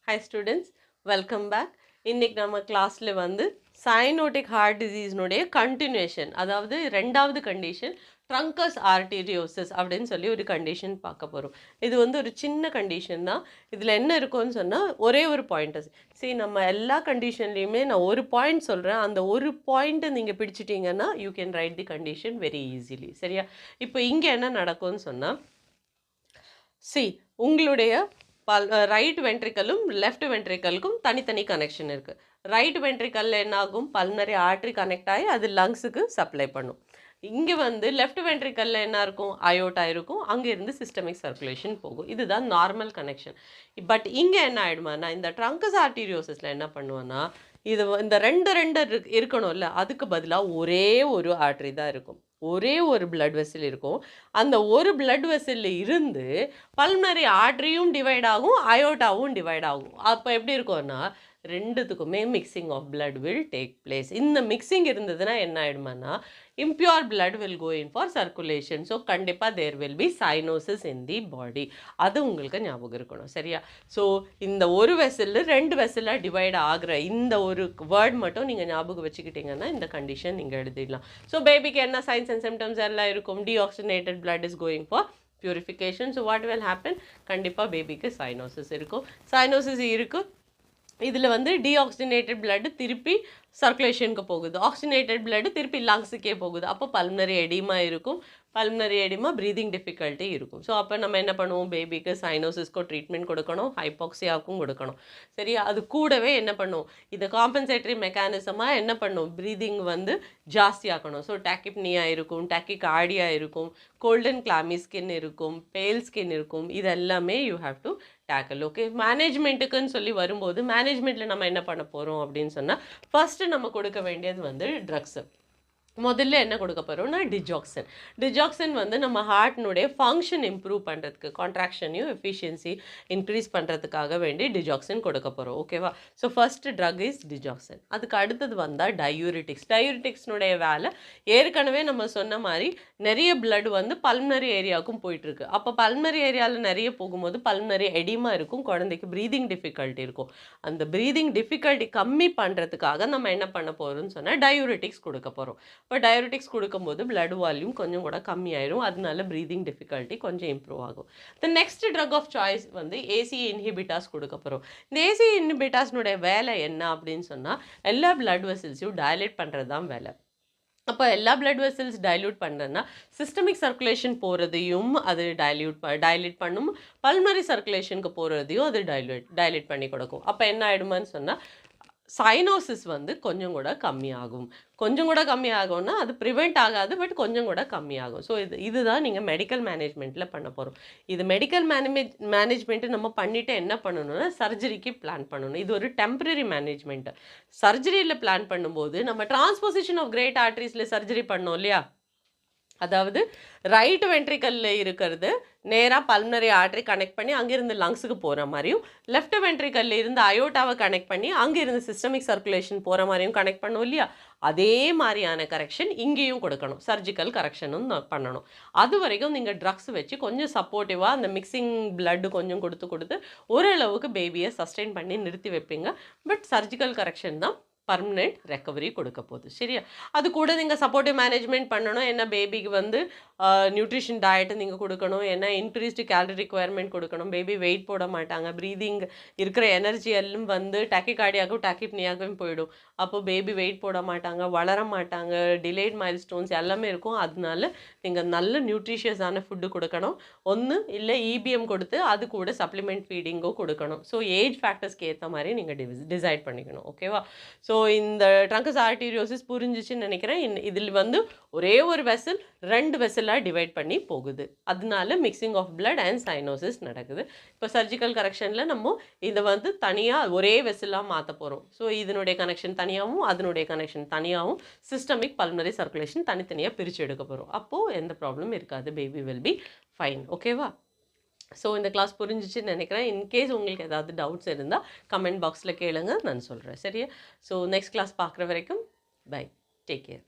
Hi students, welcome back. இன்னைக்கு நம்ம கிளாஸ்ல வந்து சைனோட்டிக் ஹார்ட் டிசீஸ்னுடைய கண்டினியூஷன், அதாவது ரெண்டாவது கண்டிஷன் ட்ரங்கஸ் ஆர்டீரியோசிஸ் அப்படின்னு சொல்லி ஒரு கண்டிஷன் பார்க்க போகிறோம். இது வந்து ஒரு சின்ன கண்டிஷன் தான். இதில் என்ன இருக்கும்னு சொன்னால் ஒரே ஒரு பாயிண்ட். சரி, நம்ம எல்லா கண்டிஷன்லேயுமே நான் ஒரு பாயிண்ட் சொல்கிறேன். அந்த ஒரு பாயிண்ட்டை நீங்கள் பிடிச்சிட்டிங்கன்னா you can write the condition very easily. சரியா? இப்போ இங்கே என்ன நடக்கும்னு சொன்னால், உங்களுடைய ரைட் வென்ட்ரிக்கலும் லெஃப்ட் வென்ட்ரிக்கலுக்கும் தனித்தனி கனெக்ஷன் இருக்குது. ரைட் வென்ட்ரிக்கலில் என்ன ஆகும், பல்மரி ஆர்ட்ரி கனெக்ட் ஆகி அது லங்ஸுக்கு சப்ளை பண்ணும். இங்கே வந்து லெஃப்ட் வென்ட்ரிக்கலில் என்ன இருக்கும், அயோட்டா இருக்கும், அங்கேருந்து சிஸ்டமிக் சர்க்குலேஷன் போகும். இதுதான் நார்மல் கனெக்ஷன். பட் இங்கே என்ன ஆகிடுமானா, இந்த ட்ரங்கஸ் ஆர்டீரியோசிஸில் என்ன பண்ணுவோன்னா, இது இந்த ரெண்டு இருக்கணும்ல, அதுக்கு பதிலாக ஒரே ஒரு ஆர்ட்ரி தான் இருக்கும், ஒரே ஒரு பிளட் வெசல் இருக்கும். அந்த ஒரு பிளட் வெசலில் இருந்து பல்மரி ஆர்ட்ரியும் டிவைட் ஆகும், அயோட்டாவும் டிவைட் ஆகும். அப்போ எப்படி இருக்கும்னா, ரெண்டுத்துக்குமே mixing of blood will take place. இந்த மிக்சிங் இருந்ததுன்னா என்ன ஆகிடுமானா, impure blood will go in for circulation. So கண்டிப்பாக there will be cyanosis in the body. அது உங்களுக்கு ஞாபகம் இருக்கணும். சரியா? ஸோ இந்த ஒரு வெசலில் ரெண்டு வெசலாக டிவைட் ஆகிற இந்த ஒரு வேர்ட் மட்டும் நீங்கள் ஞாபகம் வச்சுக்கிட்டிங்கன்னா இந்த கண்டிஷன் நீங்கள் எழுதிடலாம். ஸோ பேபிக்கு என்ன சைன்ஸ் அண்ட் சிம்டம்ஸ் எல்லாம் இருக்கும்? Deoxygenated blood is going for purification. So what will happen? கண்டிப்பாக பேபிக்கு சைனோசிஸ் இருக்கும். சைனோசிஸ் இருக்கும். இதில் வந்து டீஆக்சிஜனேட்டட் பிளட்டு திருப்பி சர்க்குலேஷனுக்கு போகுது, ஆக்சிஜனேட்டட் பிளட்டு திருப்பி லங்ஸுக்கே போகுது. அப்போ பல்மனரி எடிமா இருக்கும், பல்மனரி எடிமா ப்ரீதிங் டிஃபிகல்ட்டி இருக்கும். ஸோ அப்போ நம்ம என்ன பண்ணுவோம், பேபிக்கு சைனோசிஸ்க்கோ ட்ரீட்மெண்ட் கொடுக்கணும், ஹைபாக்சியாவுக்கும் கொடுக்கணும். சரியா? அது கூடவே என்ன பண்ணுவோம், இது காம்பன்சேட்டரி மெக்கானிசமாக என்ன பண்ணும், ப்ரீதிங் வந்து ஜாஸ்தியாக்கணும். ஸோ டாக்கிப்னியா இருக்கும், டாக்கிகார்டியா இருக்கும், கோல்டன் கிளாமி ஸ்கின் இருக்கும், பேல் ஸ்கின் இருக்கும். இது எல்லாமே you have to tackle. Okay, மேனேஜ்மெண்ட்டுக்குன்னு சொல்லி வரும்போது மேனேஜ்மெண்ட்டில் நம்ம என்ன பண்ண போகிறோம் அப்படின்னு சொன்னால், ஃபஸ்ட்டு நம்ம கொடுக்க வேண்டியது வந்து ட்ரக்ஸு. முதல்ல என்ன கொடுக்க போகிறோம்னா டிஜாக்சன். டிஜாக்சன் வந்து நம்ம ஹார்ட்னுடைய ஃபங்க்ஷன் இம்ப்ரூவ் பண்ணுறதுக்கு, கான்ட்ராக்ஷனையும் எஃபிஷியன்சி இன்க்ரீஸ் பண்ணுறதுக்காக வேண்டி டிஜாக்சன் கொடுக்க போகிறோம். ஓகேவா? So first drug is digoxin. அதுக்கு அடுத்தது வந்தால் டயூரிட்டிக்ஸ். டயூரிட்டிக்ஸ்னுடைய வேலை ஏற்கனவே நம்ம சொன்ன மாதிரி நிறைய பிளட் வந்து பல்மனரி ஏரியாவுக்கும் போயிட்டுருக்கு. அப்போ பல்மனரி ஏரியாவில் நிறைய போகும்போது பல்மனரி எடிமா இருக்கும், குழந்தைக்கு ப்ரீதிங் டிஃபிகல்ட்டி இருக்கும். அந்த ப்ரீதிங் டிஃபிகல்ட்டி கம்மி பண்ணுறதுக்காக நம்ம என்ன பண்ண போகிறோம்னு சொன்னால் டயூரிட்டிக்ஸ் கொடுக்க போகிறோம். இப்போ டயூரிட்டிக்ஸ் கொடுக்கும்போது பிளட் வால்யூம் கொஞ்சம் கூட கம்மியாயிரும், அதனால ப்ரீதிங் டிஃபிகல்ட்டி கொஞ்சம் இம்ப்ரூவ் ஆகும். The next drug of choice வந்து ஏசி இன்ஹிபிட்டாஸ் கொடுக்க போகிறோம். இந்த ஏசி இன்ஹிபிட்டாஸ்னுடைய வேலை என்ன அப்படின்னு சொன்னால், எல்லா பிளட் வெசல்ஸையும் டைலேட் பண்ணுறது தான் வேலை. அப்போ எல்லா பிளட் வெசல்ஸ் டைல்யூட் பண்ணுறதுனா சிஸ்டமிக் சர்க்குலேஷன் போகிறதையும் அது டைலேட் பண்ணும், பல்மரி சர்க்குலேஷனுக்கு போகிறதையும் அது டைலேட் பண்ணி கொடுக்கும். அப்போ என்ன ஆகிடுமான்னு சொன்னால், சைனோசிஸ் வந்து கொஞ்சம் கூட கம்மியாகும். கொஞ்சம் கூட கம்மியாகும்னா அது ப்ரிவெண்ட் ஆகாது, பட் கொஞ்சம் கூட கம்மியாகும். ஸோ இதுதான் நீங்கள் மெடிக்கல் மேனேஜ்மெண்ட்டில் பண்ண போகிறோம். இது மெடிக்கல் மேனேஜ்மெண்ட்டு நம்ம பண்ணிவிட்டு என்ன பண்ணணும்னா சர்ஜரிக்கு பிளான் பண்ணணும். இது ஒரு டெம்பரரி மேனேஜ்மெண்ட்டு. சர்ஜரியில் பிளான் பண்ணும்போது நம்ம டிரான்ஸ்போசிஷன் ஆஃப் கிரேட் ஆர்ட்ரிஸில் சர்ஜரி பண்ணோம் இல்லையா, அதாவது ரைட் வென்ட்ரிக்கலில் இருக்கிறது நேராக பல்மனரி ஆர்ட்ரி கனெக்ட் பண்ணி அங்கேருந்து லங்ஸுக்கு போகிற மாதிரியும், லெஃப்ட் வென்ட்ரிக்கலில் இருந்து அயோட்டாவை கனெக்ட் பண்ணி அங்கேருந்து சிஸ்டமிக் சர்க்குலேஷன் போகிற மாதிரியும் கனெக்ட் பண்ணோம் இல்லையா, அதே மாதிரியான கரெக்ஷன் இங்கேயும் கொடுக்கணும். சர்ஜிக்கல் கரெக்ஷனும் பண்ணணும். அது வரைக்கும் நீங்கள் ட்ரக்ஸ் வச்சு கொஞ்சம் சப்போர்ட்டிவாக அந்த மிக்சிங் பிளட்டு கொஞ்சம் கொடுத்து ஓரளவுக்கு பேபியை சஸ்டெயின் பண்ணி நிறுத்தி வைப்பீங்க. பட் சர்ஜிக்கல் கரெக்ஷன் தான் பர்மனெண்ட் ரெக்கவரி கொடுக்க போகுது. சரியா? அது கூட நீங்கள் சப்போர்ட்டிவ் மேனேஜ்மெண்ட் பண்ணணும். ஏன்னா பேபிக்கு வந்து நியூட்ரிஷன் டயட்டு நீங்கள் கொடுக்கணும், ஏன்னா இன்க்ரீஸ்டு கேலரி ரிக்குவயர்மெண்ட் கொடுக்கணும். பேபி வெயிட் போட மாட்டாங்க, ப்ரீதிங் இருக்கிற எனர்ஜி எல்லாம் வந்து டாக்கிகார்டியாகவும் டாக்கிப்னியாகவும் போயிடும். அப்போ பேபி வெயிட் போட மாட்டாங்க, வளர மாட்டாங்க, டிலேட் மைல்ஸ்டோன்ஸ் எல்லாமே இருக்கும். அதனால நீங்கள் நல்ல நியூட்ரிஷியஸான ஃபுட்டு கொடுக்கணும். ஒன்று இல்லை இபிஎம் கொடுத்து அது கூட சப்ளிமெண்ட் ஃபீடிங்கோ கொடுக்கணும். ஸோ ஏஜ் ஃபேக்டர்ஸ்க்கு ஏற்ற மாதிரி நீங்கள் டிசைட் பண்ணிக்கணும். ஓகேவா? ஸோ இந்த ட்ரங்கஸ் ஆர்டீரியோசிஸ் புரிஞ்சிச்சுன்னு நினைக்கிறேன். இதில் வந்து ஒரே ஒரு வெசல் ரெண்டு வெசலாக டிவைட் பண்ணி போகுது, அதனால mixing of blood and cyanosis நடக்குது. இப்போ சர்ஜிக்கல் கரெக்ஷனில் நம்ம இதை வந்து தனியாக ஒரே வெசலாக மாற்ற போகிறோம். ஸோ இதனுடைய கனெக்ஷன் தனியாகவும் அதனுடைய கனெக்ஷன் தனியாகவும் சிஸ்டமிக் பல்மனரி சர்க்குலேஷன் தனித்தனியாக பிரித்து எடுக்க போகிறோம். அப்போது எந்த ப்ராப்ளம் இருக்காது, பேபி வில் பி ஃபைன். ஓகேவா? ஸோ இந்த கிளாஸ் புரிஞ்சிச்சுன்னு நினைக்கிறேன். இன்கேஸ் உங்களுக்கு ஏதாவது டவுட்ஸ் இருந்தால் கமெண்ட் பாக்ஸில் கேளுங்க, நான் சொல்கிறேன். சரியா? ஸோ நெக்ஸ்ட் கிளாஸ் பார்க்குற வரைக்கும் பை, டேக் கேர்.